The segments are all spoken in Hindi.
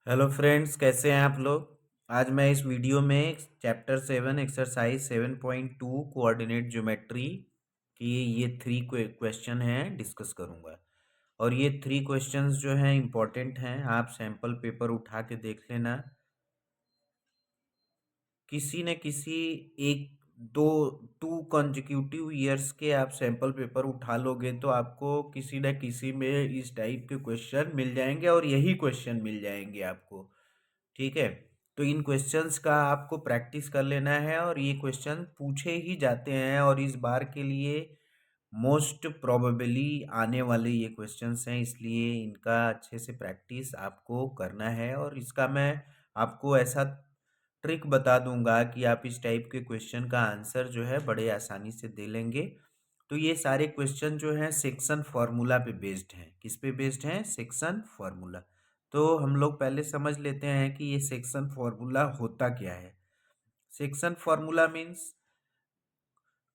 हेलो फ्रेंड्स, कैसे हैं आप लोग। आज मैं इस वीडियो में चैप्टर 7 एक्सरसाइज 7.2 कोऑर्डिनेट ज्योमेट्री की ये 3 क्वेश्चन हैं डिस्कस करूंगा। और ये 3 क्वेश्चंस जो हैं इम्पोर्टेंट हैं। आप सैम्पल पेपर उठा के देख लेना। किसी न किसी एक दो 2 कॉन्जिक्यूटिव ईयर्स के आप सैम्पल पेपर उठा लोगे तो आपको किसी न किसी में इस टाइप के क्वेश्चन मिल जाएंगे और यही क्वेश्चन मिल जाएंगे आपको। ठीक है। तो इन क्वेश्चंस का आपको प्रैक्टिस कर लेना है और ये क्वेश्चन पूछे ही जाते हैं और इस बार के लिए मोस्ट प्रोबेबली आने वाले ये क्वेश्चंस हैं, इसलिए इनका अच्छे से प्रैक्टिस आपको करना है। और इसका मैं आपको ऐसा ट्रिक बता दूंगा कि आप इस टाइप के क्वेश्चन का आंसर जो है बड़े आसानी से दे लेंगे। तो ये सारे क्वेश्चन जो हैं सेक्शन फार्मूला पे बेस्ड हैं। किस पे बेस्ड हैं? Section formula. तो हम लोग पहले समझ लेते हैं कि ये सेक्शन फार्मूला होता क्या है। सेक्शन फार्मूला मीन्स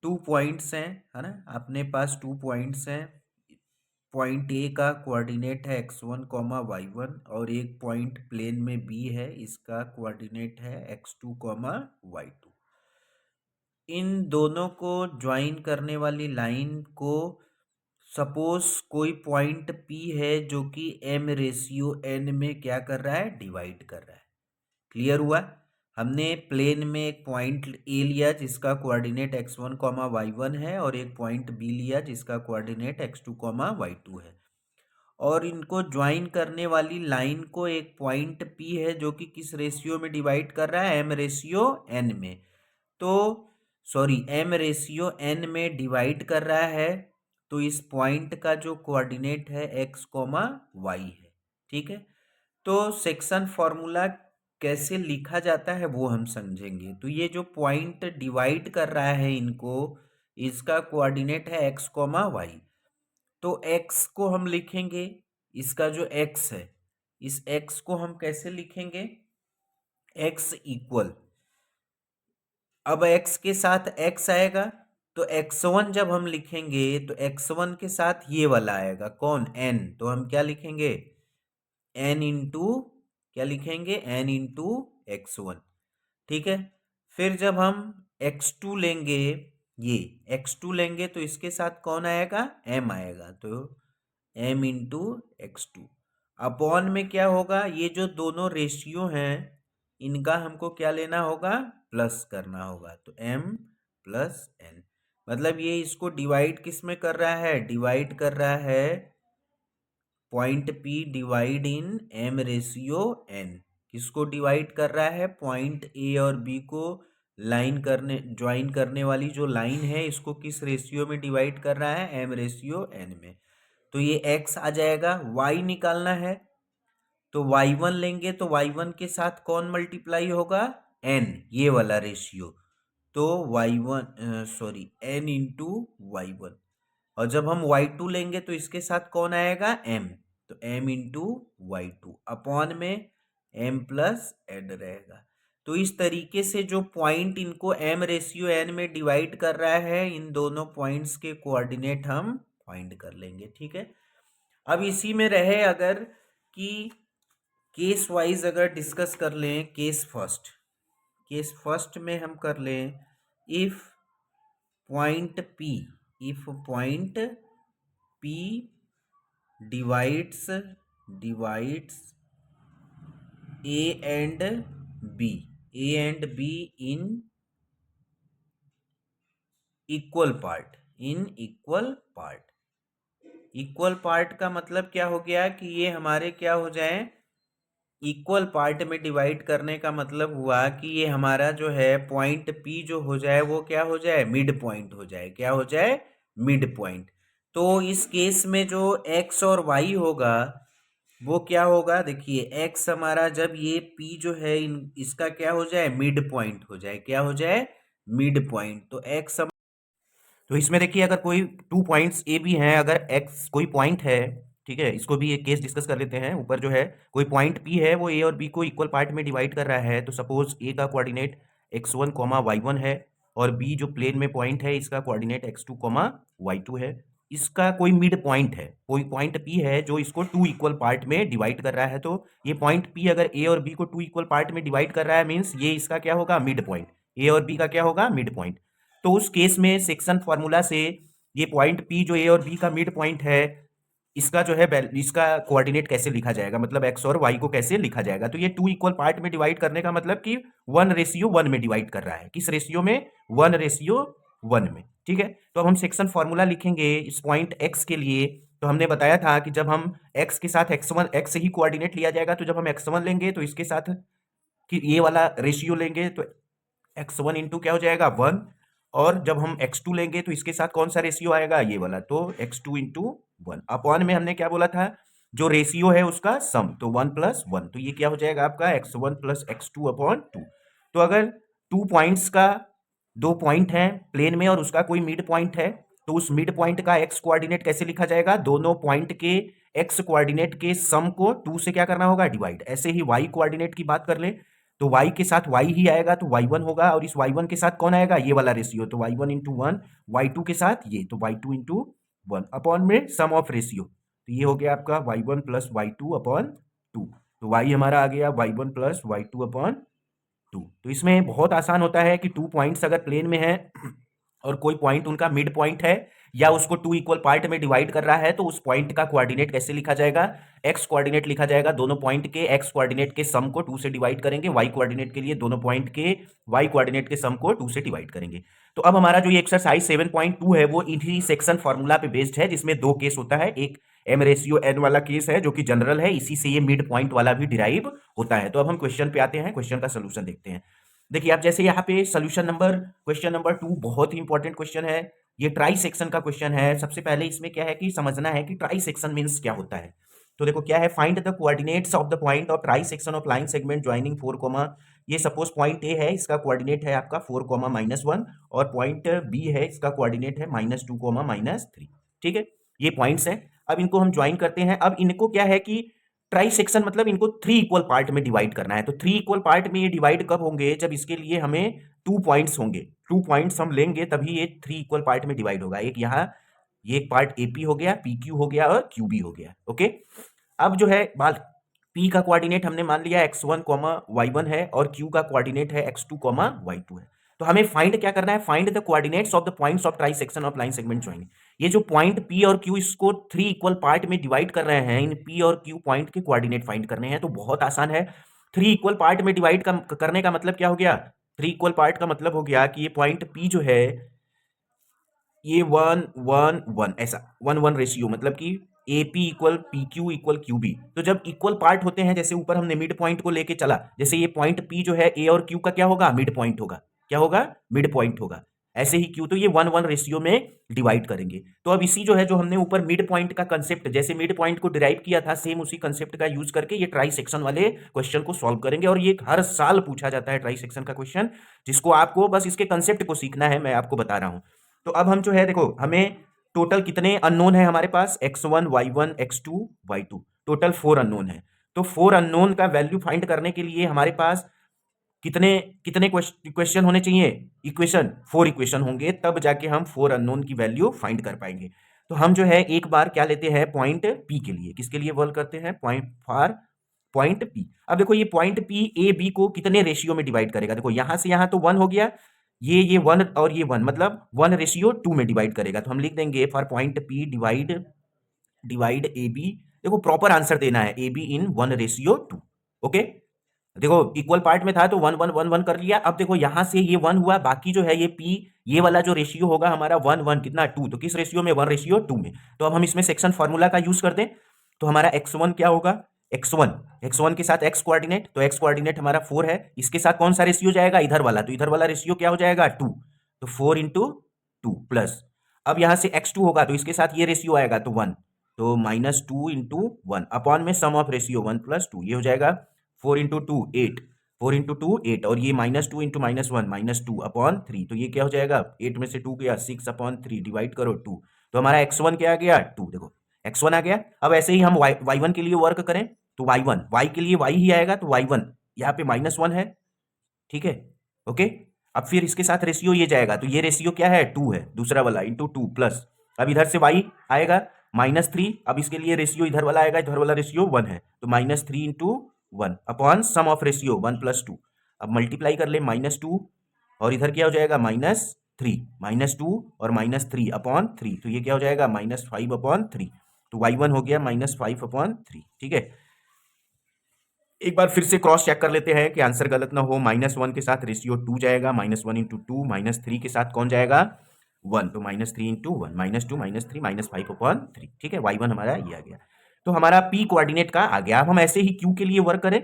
2 पॉइंट्स हैं, है ना। अपने पास 2 पॉइंट्स हैं। पॉइंट ए का कोऑर्डिनेट है x1 कॉमा y1 और एक पॉइंट प्लेन में बी है, इसका कोऑर्डिनेट है x2 कॉमा y2। इन दोनों को ज्वाइन करने वाली लाइन को सपोज कोई पॉइंट P है जो कि m/n में क्या कर रहा है? डिवाइड कर रहा है। क्लियर हुआ? हमने प्लेन में एक पॉइंट ए लिया जिसका कोऑर्डिनेट x1 कॉमा y1 है और एक पॉइंट बी लिया जिसका कोऑर्डिनेट x2 कॉमा y2 है। और इनको ज्वाइन करने वाली लाइन को एक पॉइंट P है जो कि किस रेशियो में डिवाइड कर रहा है? m/n में। तो सॉरी, m/n में डिवाइड कर रहा है। तो इस पॉइंट का जो कोऑर्डिनेट है x कॉमा y है। ठीक है। तो सेक्शन फॉर्मूला कैसे लिखा जाता है वो हम समझेंगे। तो ये जो पॉइंट डिवाइड कर रहा है इनको, इसका कोऑर्डिनेट है x कॉमा वाई। तो x को हम लिखेंगे, इसका जो x है, इस x को हम कैसे लिखेंगे? x इक्वल, अब x के साथ x आएगा तो x1 जब हम लिखेंगे तो x1 के साथ ये वाला आएगा, कौन? n। तो हम क्या लिखेंगे? n इंटू, क्या लिखेंगे? n into x1। ठीक है। फिर जब हम x2 लेंगे, ये x2 लेंगे तो इसके साथ कौन आएगा? m आएगा। तो m इंटू x2 अपॉन में क्या होगा? ये जो दोनों रेशियो हैं इनका हमको क्या लेना होगा? प्लस करना होगा। तो m प्लस n, मतलब ये इसको डिवाइड किस में कर रहा है? डिवाइड कर रहा है point P divide in m/n। किसको डिवाइड कर रहा है? पॉइंट A और B को लाइन करने, ज्वाइन करने वाली जो लाइन है इसको किस रेशियो में डिवाइड कर रहा है? m/n में। तो ये x आ जाएगा। y निकालना है तो y1 लेंगे तो y1 के साथ कौन मल्टीप्लाई होगा? n, ये वाला रेशियो। तो y1 sorry n into y1। और जब हम y2 लेंगे तो इसके साथ कौन आएगा? m। तो m इंटू y2 अपॉन में m प्लस n रहेगा। तो इस तरीके से जो पॉइंट इनको m/n में डिवाइड कर रहा है, इन दोनों पॉइंट्स के कोऑर्डिनेट हम फाइंड कर लेंगे। ठीक है। अब इसी में रहे अगर कि केस वाइज अगर डिस्कस कर लें, केस फर्स्ट में हम कर लें, if point point P divides A and B in equal part, equal part का मतलब क्या हो गया कि ये हमारे क्या हो जाए? इक्वल पार्ट में डिवाइड करने का मतलब हुआ कि ये हमारा जो है पॉइंट P जो हो जाए वो क्या हो जाए? मिड पॉइंट हो जाए। क्या हो जाए? Mid point. तो इस केस में जो x और y होगा वो क्या होगा? देखिए x हमारा जब ये P जो है इसका क्या हो जाए? मिड पॉइंट हो जाए। क्या हो जाए? Mid point. तो x, तो इसमें देखिए अगर कोई 2 पॉइंट्स ए बी हैं, अगर x कोई पॉइंट है, ठीक है, इसको भी एक केस डिस्कस कर लेते हैं। ऊपर जो है कोई पॉइंट P है वो a और b को इक्वल पार्ट में डिवाइड कर रहा है। तो सपोज a का कोऑर्डिनेट x1 y1 है और b जो प्लेन में पॉइंट है इसका कोऑर्डिनेट x2 y2 है। इसका कोई मिड पॉइंट है, कोई पॉइंट पी है जो इसको टू इक्वल पार्ट में डिवाइड कर रहा है, तो ये पॉइंट पी अगर ए और बी को टू इक्वल पार्ट में डिवाइड कर रहा है मीन्स ये इसका क्या होगा, मिड पॉइंट। ए और बी का क्या होगा, मिड पॉइंट। तो उस केस में सेक्शन फॉर्मूला से ये पॉइंट पी जो ए और बी का मिड पॉइंट है, इसका जो है इसका कोऑर्डिनेट कैसे लिखा जाएगा, मतलब एक्स और वाई को कैसे लिखा जाएगा। तो ये टू इक्वल पार्ट में डिवाइड करने का मतलब कि 1:1 में डिवाइड कर रहा है। किस रेशियो में, 1:1 में। ठीक है, तो अब हम सेक्शन फॉर्मूला लिखेंगे इस पॉइंट एक्स के लिए। तो हमने बताया था कि जब हम एक्स के साथ एक्स ही कोऑर्डिनेट लिया जाएगा, तो जब हम x1 लेंगे तो इसके साथ कि ये वाला रेशियो लेंगे तो x1 इंटू क्या हो जाएगा, 1। और जब हम x2 लेंगे तो इसके साथ कौन सा रेशियो आएगा, ये वाला, तो x2 इंटू 1 अपॉन में हमने क्या बोला था, जो रेशियो है उसका सम, तो 1+1, तो ये क्या हो जाएगा आपका x1 प्लस x2 अपॉन 2। तो अगर 2 पॉइंट्स का, 2 पॉइंट है प्लेन में और उसका कोई मिड पॉइंट है, तो उस मिड पॉइंट का x कोऑर्डिनेट कैसे लिखा जाएगा, दोनों पॉइंट के x कोऑर्डिनेट के सम को 2 से क्या करना होगा, डिवाइड। ऐसे ही y कोऑर्डिनेट की बात कर ले तो y के साथ y ही आएगा तो y1 होगा, और इस y1 के साथ कौन आएगा, ये वाला रेशियो, तो y1 इंटू 1, y2 के साथ ये, तो y2 इंटू 1 अपॉन में सम ऑफ रेशियो, तो ये हो गया आपका y1 प्लस y2 अपॉन 2। तो y हमारा आ गया y1 प्लस y2 अपॉन 2। तो इसमें बहुत आसान होता है कि 2 पॉइंट्स अगर प्लेन में है और कोई पॉइंट उनका मिड पॉइंट है या उसको 2 इक्वल पार्ट में डिवाइड कर रहा है, तो उस पॉइंट का कोऑर्डिनेट कैसे लिखा जाएगा, एक्स कोऑर्डिनेट लिखा जाएगा। दोनों पॉइंट के एक्स कोऑर्डिनेट के सम को 2 से डिवाइड करेंगे, वाई कोऑर्डिनेट के लिए दोनों पॉइंट के वाई कोऑर्डिनेट के सम को 2 से डिवाइड करेंगे। तो अब हमारा जो ये एक्सरसाइज 7.2 है वो इन्हीं सेक्शन फॉर्मूला पे बेस्ड है, जिसमें 2 केस होता है। एक m/n वाला केस है जो कि जनरल है, इसी से ये मिड पॉइंट वाला भी डिराइव होता है। तो अब हम क्वेश्चन पे आते हैं, क्वेश्चन का सोल्यूशन देखते हैं। देखिए आप जैसे यहाँ पे सोल्यूशन नंबर, क्वेश्चन नंबर 2 बहुत ही इंपॉर्टेंट क्वेश्चन है। ये ट्राई सेक्शन का क्वेश्चन है। सबसे पहले इसमें क्या है कि समझना है कि ट्राई सेक्शन मीन्स क्या होता है। तो देखो क्या है, find the coordinates of the point of try section of line segment joining 4, ये सपोज पॉइंट ए है, इसका कोऑर्डिनेट है आपका 4, -1, और पॉइंट बी है, इसका कोऑर्डिनेट है -2, -3। ठीक है, ये पॉइंट्स हैं। अब इनको हम ज्वाइन करते हैं। अब इनको क्या है कि ट्राई सेक्शन मतलब इनको 3 इक्वल पार्ट में डिवाइड करना है। तो 3 इक्वल पार्ट में ये डिवाइड कब होंगे, जब इसके लिए हमें 2 पॉइंट्स होंगे। 2 पॉइंट्स हम लेंगे तभी ये 3 इक्वल पार्ट में डिवाइड होगा। एक यहाँ, ये एक पार्ट एपी हो गया, पीक्यू हो गया और क्यूबी हो गया। ओके, अब जो है बात, पी का कोऑर्डिनेट हमने मान लिया x1, y1 है, और क्यू का कोऑर्डिनेट है x2, y2 है। तो हमें फाइंड क्या करना है, find the coordinates of the points of try section of line segment joining. ये जो पॉइंट पी और क्यू, इसको 3 इक्वल पार्ट में डिवाइड कर रहे हैं, इन पी और क्यू पॉइंट के कोऑर्डिनेट फाइंड करने हैं। तो बहुत आसान है। 3 इक्वल पार्ट में डिवाइड करने का मतलब क्या हो गया, 3 इक्वल पार्ट का मतलब हो गया कि ये पॉइंट पी जो है ये 1:1:1 ऐसा 1:1 रेशियो, मतलब कि A P equal P Q equal Q B. तो जब इक्वल पार्ट होते हैं, जैसे ऊपर हमने मिड पॉइंट को लेके चला, जैसे ये पॉइंट पी जो है ए और क्यू का क्या होगा, मिड पॉइंट होगा। क्या होगा, मिड पॉइंट होगा। ऐसे ही क्यू, तो ये 1:1 रेशियो में डिवाइड करेंगे। तो अब इसी जो है, जो हमने ऊपर मिड पॉइंट का कंसेप्ट, जैसे मिड पॉइंट को डिराइव किया था, सेम उसी कंसेप्ट का यूज करके ये ट्राई सेक्शन वाले क्वेश्चन को सॉल्व करेंगे। और ये हर साल पूछा जाता है ट्राई सेक्शन का क्वेश्चन, जिसको आपको बस इसके कंसेप्ट को सीखना है, मैं आपको बता रहा हूं। तो अब हम जो है, देखो हमें टोटल कितने अननोन है हमारे पास, x1, y1, x2, y2, total 4 unknown है। तो 4 अननोन का वैल्यू फाइंड करने के लिए हमारे पास कितने कितने क्वेश्चन होने चाहिए, इक्वेशन, 4 इक्वेशन होंगे, तब जाके हम 4 अननोन की वैल्यू फाइंड कर पाएंगे। तो हम जो है एक बार क्या लेते हैं, पॉइंट पी के लिए, किसके लिए वर्क करते हैं, पॉइंट फॉर पॉइंट पी। अब देखो ये पॉइंट पी ए बी को कितने रेशियो में डिवाइड करेगा, देखो यहां से यहां तो 1 हो गया, ये 1 और ये 1, मतलब 1:2 में डिवाइड करेगा। तो हम लिख देंगे for point P divide divide A B. देखो प्रॉपर आंसर देना है, ए बी इन 1:2। ओके, देखो इक्वल पार्ट में था तो 1:1:1 कर लिया। अब देखो यहां से ये 1 हुआ, बाकी जो है ये पी, ये वाला जो रेशियो होगा हमारा 1:1 कितना, 2, तो किस रेशियो में, 1:2 में। तो अब हम इसमें सेक्शन फॉर्मूला का यूज कर दें, तो हमारा x1 क्या होगा, x1 के साथ x कोऑर्डिनेट, तो x कोऑर्डिनेट हमारा 4 है, इसके साथ कौन सा रेशियो जाएगा, इधर वाला, तो इधर वाला रेशियो क्या हो जाएगा, 2, तो 4 × 2 प्लस, अब यहां से x2 होगा तो इसके साथ ये रेशियो आएगा तो 1, तो -2 × 1 अपॉन में सम ऑफ रेशियो 1+2, ये हो जाएगा 4 × 2 8, 4 × 2 8, और ये -2 × -1 -2 अपॉन 3, तो ये क्या हो जाएगा, 8 में से 2 गया, 6/3 डिवाइड करो 2, तो हमारा x1 क्या आ गया, 2। देखो x1 आ गया। अब ऐसे ही हम y1 के लिए वर्क करें, तो y1, y के लिए y ही आएगा, तो y1 यहाँ पे -1 है, ठीक है। ओके, अब फिर इसके साथ रेशियो ये जाएगा, तो ये रेशियो क्या है, 2 है, दूसरा वाला, इंटू 2 प्लस, अब इधर से y आएगा -3, अब इसके लिए रेशियो इधर वाला आएगा, इधर वाला रेशियो 1 है, तो -3 into 1 upon sum of ratio 1 + 2। अब मल्टीप्लाई कर ले -2 और इधर क्या हो जाएगा -3, -2 और -3 अपॉन 3, तो ये क्या हो जाएगा -5 अपॉन 3, तो y1 हो गया -5 अपॉन 3। ठीक है, एक बार फिर से क्रॉस चेक कर लेते हैं कि आंसर गलत ना हो। -1 के साथ रेशियो 2 जाएगा, -1 इंटू 2, -3 के साथ कौन जाएगा 1, तो -3 इंटू 1, -2 -3 -5 अपॉन 3। ठीक है, y1 हमारा ये आ गया। तो हमारा p कोऑर्डिनेट का आ गया। अब हम ऐसे ही q के लिए वर्क करें।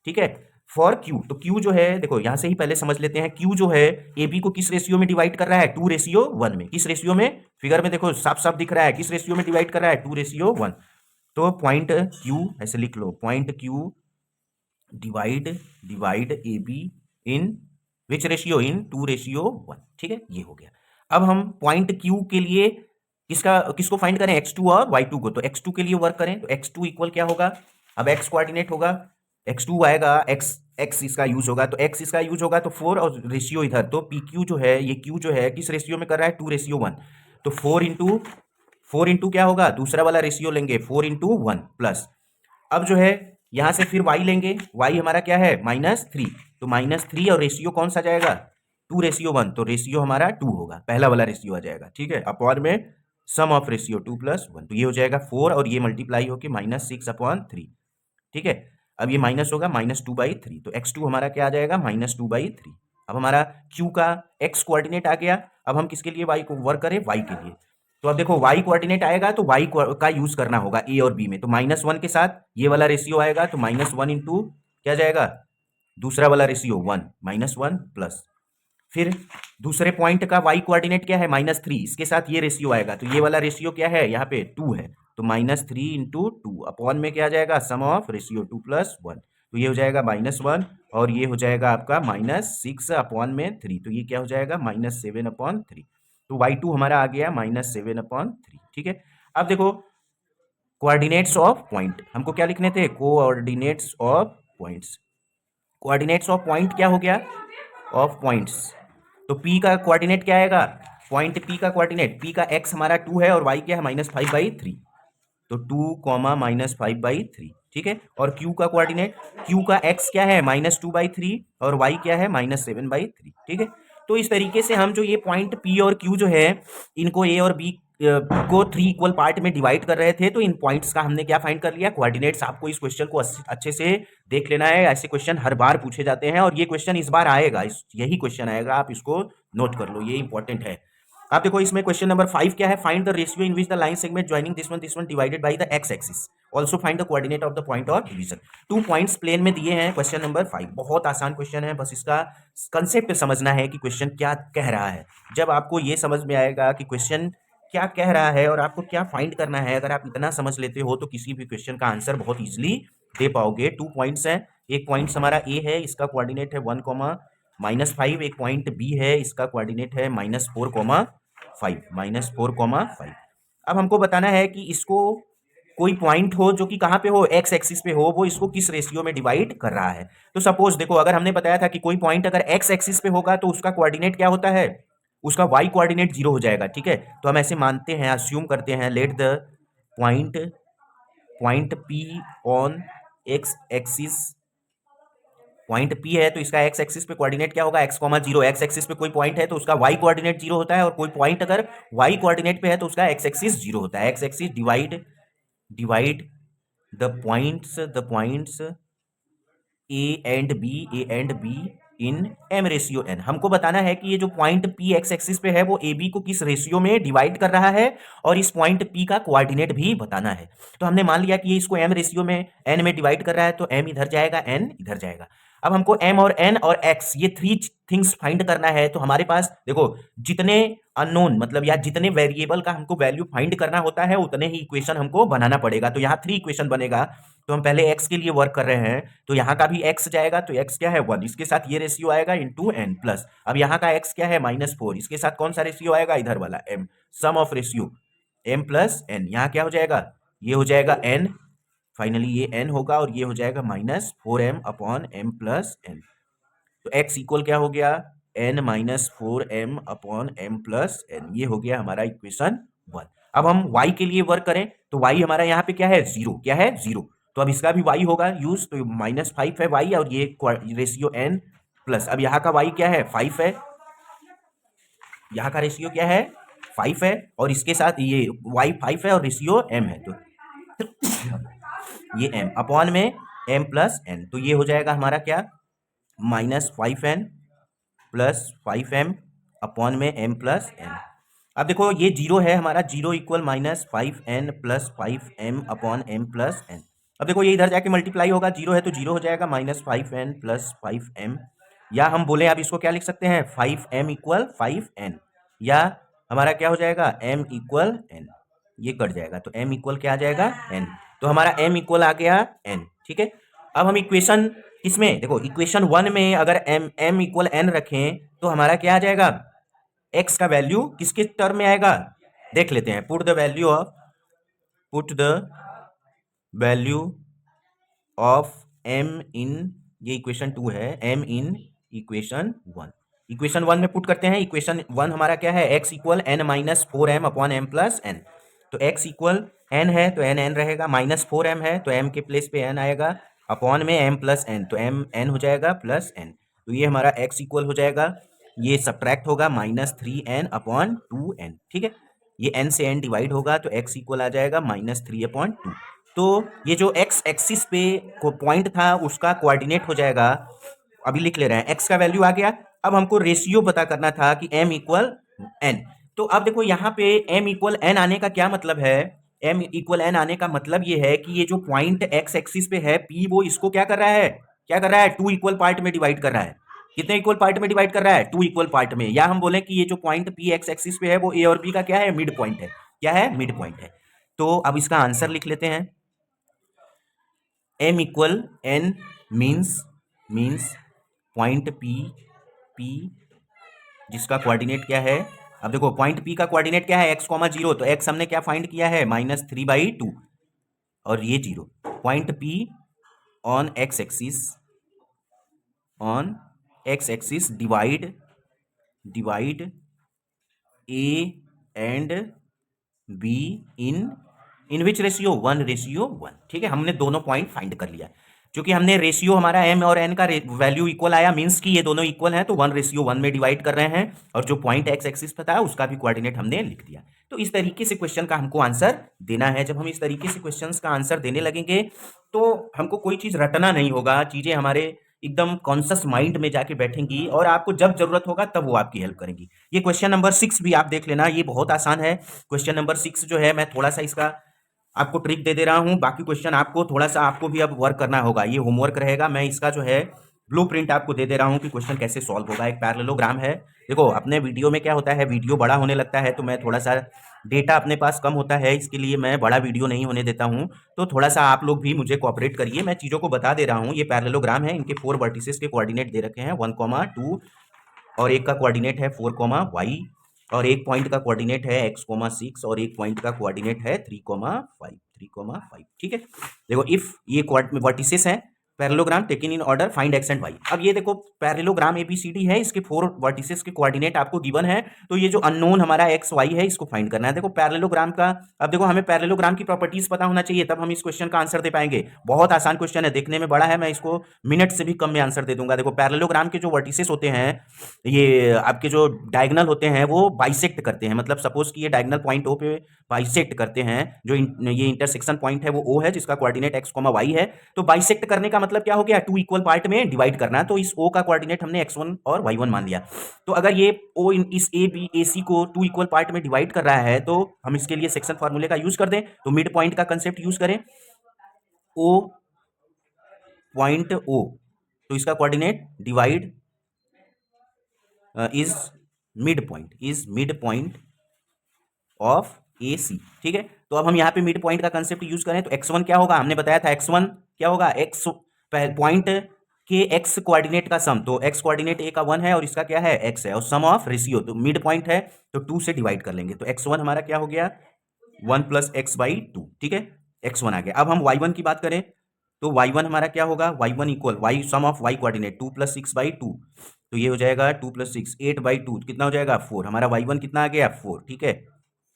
ठीक है, फॉर q, तो q जो है देखो यहां से ही पहले समझ लेते हैं, q जो है ab को किस रेशियो में डिवाइड कर रहा है 2:1 में। किस रेशियो में, फिगर में देखो साफ साफ दिख रहा है, किस रेशियो में डिवाइड कर रहा है 2:1। तो पॉइंट q ऐसे लिख लो, point q divide A B in which ratio, in 2:1। ठीक है, ये हो गया। अब हम पॉइंट क्यू के लिए किसको फाइंड करें, x2 और y2 को, तो x2 के लिए वर्क करें, तो x2 इक्वल क्या होगा, अब x कोऑर्डिनेट होगा, x2 आएगा, x इसका यूज होगा, तो x इसका यूज होगा, तो 4 और रेशियो इधर, तो पी क्यू जो है, ये q जो है किस रेशियो में कर रहा है 2:1, तो 4 इंटू क्या होगा, दूसरा वाला रेशियो लेंगे 4:1 प्लस, अब जो है यहां से फिर y लेंगे, y हमारा क्या है -3, तो -3 और रेशियो कौन सा जाएगा 2:1, तो रेशियो हमारा 2 होगा, पहला वाला रेशियो आ जाएगा। ठीक है, अपॉन में सम ऑफ रेशियो 2 + 1, तो ये हो जाएगा 4 और ये मल्टीप्लाई होके -6/3। ठीक है, अब ये माइनस होगा -2/3, तो x2 हमारा क्या आ जाएगा -2/3। अब हमारा q का x कोऑर्डिनेट आ गया। अब हम किसके लिए y को वर्क करें, y के लिए, तो अब देखो y कोऑर्डिनेट आएगा तो y का यूज करना होगा a और b में, तो -1 के साथ ये वाला रेशियो आएगा, तो -1 इंटू क्या जाएगा दूसरा वाला रेशियो 1, -1 प्लस, फिर दूसरे पॉइंट का y कोऑर्डिनेट क्या है -3, इसके साथ ये रेशियो आएगा, तो ये वाला रेशियो क्या है यहाँ पे 2 है, तो -3 इंटू 2 अपॉन में क्या आ जाएगा सम ऑफ रेशियो 2 + 1, तो ये हो जाएगा -1 और ये हो जाएगा आपका -6 अपॉन में 3, तो ये क्या हो जाएगा -7/3, तो y2 हमारा आ गया -7/3। ठीक है, अब देखो कोऑर्डिनेट्स ऑफ पॉइंट, हमको क्या लिखने थे, coordinates of points, coordinates of point क्या हो गया ऑफ पॉइंट्स, तो p का कोऑर्डिनेट क्या आएगा, पॉइंट p का कोऑर्डिनेट, p का x हमारा 2 है और y क्या है -5/3, तो 2, -5/3। ठीक है, और q का कोऑर्डिनेट, q का x क्या है -2/3 और y क्या है -7/3। ठीक है, तो इस तरीके से हम जो ये पॉइंट p और q जो है इनको a और b को 3 इक्वल पार्ट में डिवाइड कर रहे थे, तो इन पॉइंट्स का हमने क्या फाइंड कर लिया कोऑर्डिनेट्स। आपको इस क्वेश्चन को अच्छे से देख लेना है, ऐसे क्वेश्चन हर बार पूछे जाते हैं और ये क्वेश्चन इस बार आएगा, यही क्वेश्चन आएगा, आप इसको नोट कर लो, ये इंपॉर्टेंट है। आप देखो इसमें क्वेश्चन नंबर 5 क्या है, find the ratio in which the line segment joining this one divided by the x axis, also find the coordinate of the point of division. 2 points plane में दिए हैं, क्वेश्चन नंबर 5 बहुत आसान क्वेश्चन है, बस इसका कंसेप्ट समझना है कि क्वेश्चन क्या कह रहा है। जब आपको ये समझ में आएगा कि क्वेश्चन क्या कह रहा है और आपको क्या फाइंड करना है, अगर आप इतना समझ लेते हो तो किसी भी क्वेश्चन का आंसर बहुत इजीली दे पाओगे। 2 पॉइंट्स हैं, एक पॉइंट हमारा ए है, इसका कोऑर्डिनेट है 1, -5, एक पॉइंट बी है, इसका कोऑर्डिनेट है -4, 5, -4, 5। अब हमको बताना है कि इसको कोई पॉइंट हो जो कि कहाँ पे हो, एक्स एक्सिस पे हो, वो इसको किस रेशियो में डिवाइड कर रहा है। तो सपोज देखो अगर हमने बताया था कि कोई पॉइंट अगर एक्स एक्सिस पे होगा तो उसका कोऑर्डिनेट क्या होता है, उसका वाई कोऑर्डिनेट 0 हो जाएगा। ठीक है, तो हम ऐसे मानते हैं, अज्यूम करते हैं, let the point point P on x axis, point P है तो इसका x एक्सिस पे कोऑर्डिनेट क्या होगा x,0, x एक्सिस पे कोई पॉइंट है तो उसका y कोऑर्डिनेट 0 होता है, और कोई पॉइंट अगर y कोऑर्डिनेट पे है तो उसका x एक्सिस 0 होता है। x axis divide the points A and be in m ratio n। हमको बताना है कि ये जो पॉइंट P x एक्सिस पे है वो ए बी को किस रेशियो में डिवाइड कर रहा है, और इस पॉइंट P का कोऑर्डिनेट भी बताना है। तो हमने मान लिया कि ये इसको m रेशियो में n में डिवाइड कर रहा है, तो m इधर जाएगा, n इधर जाएगा। अब हमको m और n और x ये 3 थिंग्स फाइंड करना है, तो हमारे पास देखो जितने अननोन मतलब या जितने वेरिएबल का हमको वैल्यू फाइंड करना होता है उतने ही इक्वेशन हमको बनाना पड़ेगा। तो यहाँ 3 इक्वेशन बनेगा, तो हम पहले x के लिए वर्क कर रहे हैं, तो यहाँ का भी x जाएगा, तो x क्या है 1, इसके साथ ये रेशियो आएगा इंटू n प्लस, अब यहाँ का x क्या है -4, इसके साथ कौन सा रेशियो आएगा इधर वाला m, sum of ratio m plus n, यहाँ क्या हो जाएगा ये हो जाएगा n, फाइनली ये n होगा और ये हो जाएगा -4m upon m plus n, तो x इक्वल क्या हो गया n -4m upon m plus n, ये हो गया हमारा इक्वेशन 1। अब हम y के लिए वर्क करें तो y हमारा यहाँ पे क्या है, जीरो, क्या है, जीरो। तो अब इसका भी y होगा यूज, तो -5 है y, और ये रेशियो n प्लस, अब यहाँ का y क्या है, 5 है, यहाँ का रेशियो क्या है, 5 है, और इसके साथ ये y 5 है और रेशियो m है, तो ये m अपॉन में m प्लस n, तो ये हो जाएगा हमारा क्या, -5n प्लस 5m अपॉन में m प्लस n। अब देखो ये जीरो है हमारा, zero equal -5n plus 5m upon m plus n। अब देखो ये इधर जाके मल्टीप्लाई होगा, जीरो है तो जीरो हो जाएगा, -5n प्लस 5m, या हम बोले अब इसको क्या लिख सकते हैं, 5m इक्वल 5n, या हमारा क्या हो जाएगा, m इक्वल n, ये कट जाएगा तो m इक्वल क्या आ जाएगा, n, तो हमारा m इक्वल आ गया n। ठीक है, अब हम इक्वेशन किसमें, देखो इक्वेशन 1 में अगर m इक्वल n रखें तो हमारा क्या आ जाएगा, x का वैल्यू किसके टर्म में आएगा, देख लेते हैं। Put the value of m इन, ये इक्वेशन 2 है, m इन इक्वेशन 1, इक्वेशन 1 में पुट करते हैं। इक्वेशन 1 हमारा क्या है, x equal n-4m upon m plus n, तो x इक्वल n है तो n रहेगा, -4m है तो m के प्लेस पे n आएगा, अपॉन में m प्लस n, तो m n हो जाएगा प्लस n, तो ये हमारा x इक्वल हो जाएगा, ये सब्ट्रैक्ट होगा -3n अपॉन 2n। ठीक है, ये n से n डिवाइड होगा तो x इक्वल आ जाएगा -3/2। तो ये जो x एक्सिस पे को पॉइंट था उसका कोऑर्डिनेट हो जाएगा, अभी लिख ले रहे हैं, x का वैल्यू आ गया। अब हमको रेशियो पता करना था कि m इक्वल n, तो अब देखो यहाँ पे m इक्वल n आने का क्या मतलब है, m इक्वल n आने का मतलब ये है कि ये जो पॉइंट x एक्सिस पे है p, वो इसको क्या कर रहा है, क्या कर रहा है, 2 इक्वल पार्ट में डिवाइड कर रहा है। कितने इक्वल पार्ट में डिवाइड कर रहा है, 2 इक्वल पार्ट में, या हम बोले कि ये जो पॉइंट p x एक्सिस पे है वो a और b का क्या है, मिड पॉइंट है, क्या है, मिड पॉइंट है। तो अब इसका आंसर लिख लेते हैं, m equal n means point p जिसका कोऑर्डिनेट क्या है, अब देखो पॉइंट p का कोऑर्डिनेट क्या है, x, 0, तो x हमने क्या फाइंड किया है, -3/2, और ये 0, point p on x axis divide a and b in which ratio, 1:1। ठीक है, हमने दोनों पॉइंट फाइंड कर लिया, क्योंकि हमने रेशियो हमारा m और n का वैल्यू इक्वल आया, मींस कि ये दोनों इक्वल हैं, तो 1:1 में डिवाइड कर रहे हैं, और जो पॉइंट x एक्सिस पे था उसका भी कोऑर्डिनेट हमने लिख दिया। तो इस तरीके से क्वेश्चन का हमको आंसर देना है। जब हम इस तरीके से क्वेश्चंस का आंसर देने लगेंगे तो हमको कोई चीज रटना नहीं होगा, चीजें हमारे एकदम कॉन्शियस माइंड में जाके बैठेंगी, और आपको जब जरूरत होगा तब वो आपकी हेल्प करेंगी। ये क्वेश्चन नंबर 6 भी आप देख लेना, ये बहुत आसान है। क्वेश्चन नंबर 6 जो है, मैं थोड़ा सा इसका आपको ट्रिक दे रहा हूं, बाकी क्वेश्चन आपको थोड़ा सा आपको भी अब वर्क करना होगा, ये होमवर्क रहेगा। मैं इसका जो है ब्लूप्रिंट आपको दे दे रहा हूं कि क्वेश्चन कैसे सॉल्व होगा। एक पैरेललोग्राम है, देखो अपने वीडियो में क्या होता है, वीडियो बड़ा होने लगता है तो मैं थोड़ा सा डेटा अपने पास कम होता है, इसके लिए मैं बड़ा वीडियो नहीं होने देता हूं, तो थोड़ा सा आप लोग भी मुझे कोऑपरेट करिए, मैं चीज़ों को बता दे रहा हूं। ये पैरेललोग्राम है, इनके 4 वर्टिसेस के कोऑर्डिनेट दे रखे हैं, 1, 2, और एक का कोऑर्डिनेट है 4, और एक पॉइंट का कोऑर्डिनेट है x, 6, और एक पॉइंट का कोऑर्डिनेट है 3, 5। ठीक है, देखो इफ ये वर्टिसेस हैं, parallelogram taken in order, find x and y। अब ये देखो पैरेललोग्राम ABCD है, इसके 4 वर्टिसेस के कोऑर्डिनेट आपको गिवन है, तो ये जो अननोन हमारा x y है इसको फाइंड करना है। देखो पैरेललोग्राम का, अब देखो हमें पैरेललोग्राम की प्रॉपर्टीज पता होना चाहिए, तब हम इस क्वेश्चन का आंसर दे पाएंगे। बहुत आसान क्वेश्चन है, देखने में बड़ा है, मैं इसको मिनट से भी कम में आंसर दे दूंगा। देखो पैरेललोग्राम के जो वर्टिसेस होते हैं, ये आपके जो डायगोनल होते हैं वो बाइसेक्ट करते हैं, मतलब सपोज कि ये डायगोनल पॉइंट ओ पे बाइसेक्ट करते हैं, जो ये इंटरसेक्शन पॉइंट है वो ओ है, जिसका कोऑर्डिनेट x, y है। तो बाइसेक्ट करने का मतलब क्या हो गया, 2 इक्वल पार्ट में डिवाइड करना, तो इस ओ का कोऑर्डिनेट हमने x1 और y1 मान लिया। तो अगर ये ओ इस ए बी ए सी को 2 इक्वल पार्ट में डिवाइड कर रहा है, तो हम इसके लिए सेक्शन फार्मूले का यूज कर दें, तो मिड पॉइंट का कंसेप्ट यूज करें, ओ पॉइंट ओ, तो इसका coordinate divide is mid point of A C. ठीक है, तो अब हम यहाँ पे मिड पॉइंट का कंसेप्ट यूज करें तो x1 क्या होगा, हमने बताया था x1 क्या होगा, x पॉइंट के x कोऑर्डिनेट का सम, तो x कोऑर्डिनेट a का 1 है और इसका क्या है, x है, और सम ऑफ रेशियो, तो मिड पॉइंट है तो 2 से डिवाइड कर लेंगे, तो x1 हमारा क्या हो गया, 1 + x/2। ठीक है, x1 आ गया। अब हम y1 की बात करें तो y1 हमारा क्या होगा, y1 equal y sum of y coordinate 2 + 6/2, तो ये हो जाएगा 2 + 6 8/2, कितना हो जाएगा 4, हमारा y1 कितना आ गया 4। ठीक है,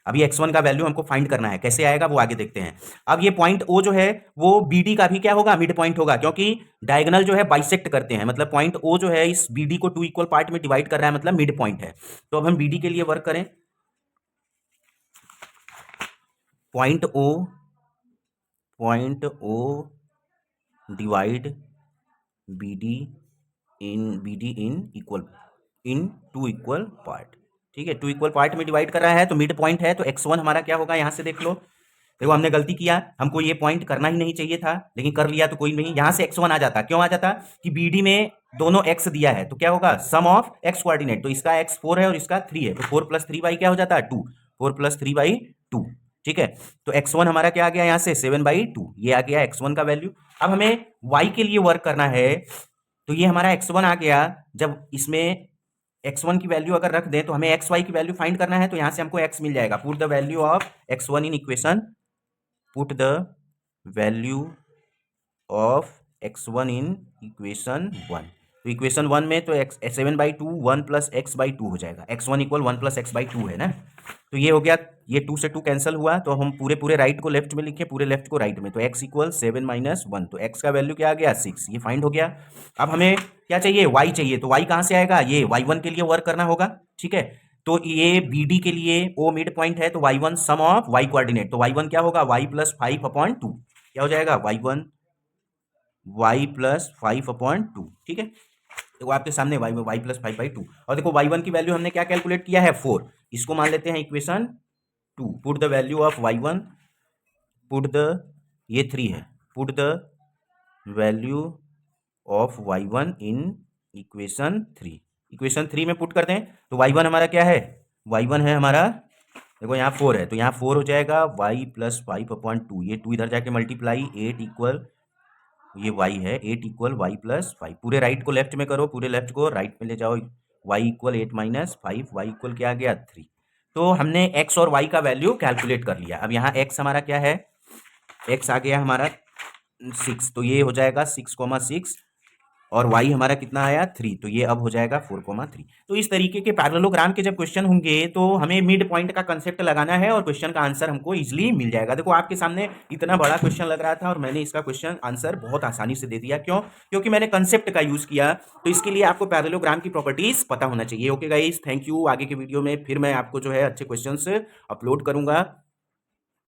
अभी x1 का वैल्यू हमको फाइंड करना है, कैसे आएगा वो आगे देखते हैं। अब ये पॉइंट O जो है वो BD का भी क्या होगा, मिड पॉइंट होगा, क्योंकि डायगोनल जो है बाइसेक्ट करते हैं, मतलब पॉइंट O जो है इस BD को 2 इक्वल पार्ट में डिवाइड कर रहा है, मतलब मिड पॉइंट है। तो अब हम BD के लिए वर्क करें, पॉइंट O डिवाइड BD इन 2 इक्वल पार्ट। ठीक है, 2 इक्वल पार्ट में डिवाइड कर रहा है तो मिड पॉइंट है, तो x1 हमारा क्या होगा, यहां से देख लो। देखो हमने गलती किया, हमको ये पॉइंट करना ही नहीं चाहिए था, लेकिन कर लिया तो कोई नहीं। यहां से x1 आ जाता, क्यों आ जाता कि BD में दोनों x दिया है, तो क्या होगा, सम ऑफ x कोऑर्डिनेट, तो इसका x 4 है और इसका 3 है, तो 4 प्लस 3 बाई क्या हो जाता है 2, 4 प्लस 3 बाई 2। ठीक है, तो x1 हमारा क्या आ गया, यहां से 7 बाई 2, ये आ गया x1 का वैल्यू। अब हमें y के लिए वर्क करना है, तो ये हमारा x1 आ गया। जब इसमें x1 की वैल्यू अगर रख दें तो हमें xy की वैल्यू फाइंड करना है, तो यहां से हमको x मिल जाएगा। Put the value of x1 in equation, put the value of x1 in equation 1। तो इक्वेशन 1 में तो 7/2 1 प्लस x बाई 2 हो जाएगा, x1 equal 1 plus x by 2 है ना। तो ये हो गया, ये 2 से 2 कैंसिल हुआ, तो हम पूरे पूरे राइट को लेफ्ट में लिखे, पूरे लेफ्ट को राइट में, तो x इक्वल 7 माइनस 1, तो x का वैल्यू क्या आ गया 6, ये फाइंड हो गया। अब हमें क्या चाहिए, y चाहिए, तो y कहाँ से आएगा, ये y1 के लिए वर्क करना होगा। ठीक है, तो ये BD के लिए O मिड पॉइंट है, तो y1 some of y coordinate, तो y1 क्या होगा, y प्लस 5/2, क्या हो जाएगा y1 y प्लस 5/2। ठीक है, देखो आपके सामने y प्लस 5/2, और देखो y1 की वैल्यू हमने क्या कैलकुलेट किया है 4, इसको मान लेते हैं equation 2। Put the value of y1, put the, ये 3 है, put the value of y1 in equation 3। Equation 3 में पुट कर दें तो y1 हमारा क्या है, y1 है हमारा, देखो यहाँ 4 है, तो यहाँ 4 हो जाएगा y प्लस 5/2, ये 2 इधर जाके मल्टीप्लाई, 8 इक्वल, ये y है 8 इक्वल y प्लस 5, पूरे राइट को लेफ्ट में करो, पूरे लेफ्ट को राइट में ले जाओ, y equal 8 minus 5, y equal क्या आ गया 3। तो हमने x और y का वैल्यू कैलकुलेट कर लिया। अब यहाँ x हमारा क्या है, x आ गया हमारा 6, तो ये हो जाएगा 6,6, और y हमारा कितना आया 3, तो ये अब हो जाएगा 4,3। तो इस तरीके के पैरेललोग्राम के जब क्वेश्चन होंगे तो हमें मिड पॉइंट का कंसेप्ट लगाना है और क्वेश्चन का आंसर हमको इजीली मिल जाएगा। देखो आपके सामने इतना बड़ा क्वेश्चन लग रहा था और मैंने इसका क्वेश्चन आंसर बहुत आसानी से दे दिया, क्यों, क्योंकि मैंने कंसेप्ट का यूज किया। तो इसके लिए आपको पैरेललोग्राम की प्रॉपर्टीज पता होना चाहिए। Okay guys, thank you. आगे के वीडियो में फिर मैं आपको जो है अच्छे क्वेश्चन अपलोड करूंगा।